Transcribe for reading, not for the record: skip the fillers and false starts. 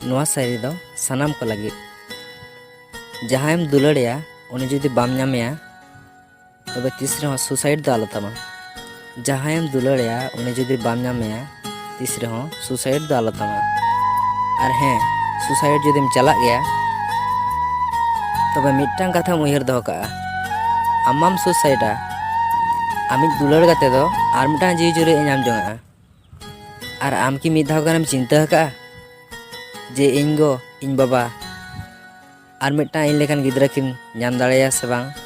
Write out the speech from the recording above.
ᱱᱚᱣᱟ ᱥᱟᱭᱨᱤ ᱫᱚ ᱥᱟᱱᱟᱢ ᱠᱚ ᱞᱟᱹᱜᱤᱫ। ᱡᱟᱦᱟᱸᱭᱮᱢ ᱫᱩᱞᱟᱹᱲᱮᱭᱟ ᱩᱱᱤ ᱡᱩᱫᱤ ᱵᱟᱢ ᱧᱟᱢᱮᱭᱟ तबे तीस रहो सुसाइड दो आलो तमा। जहांयम दुलड़िया उन्हें जुदी बाम नामेया तीस रहो सुसाइड दो आलो तमा। और हैं सुसाइड जुदीम चला गया तबे मिट्टांग कथा उयहर दो का आमाम सुसाइडा आमिज दुलड़ गाते दो आर मिट्टांग जीवी जुरे नाम जोंगा। और आम की मिद धाव गानम चिंता का जे इन गो इन बाबा और मिट्टांग इन लेखन गिद्रा किन नाम दाड़ेया से बांग।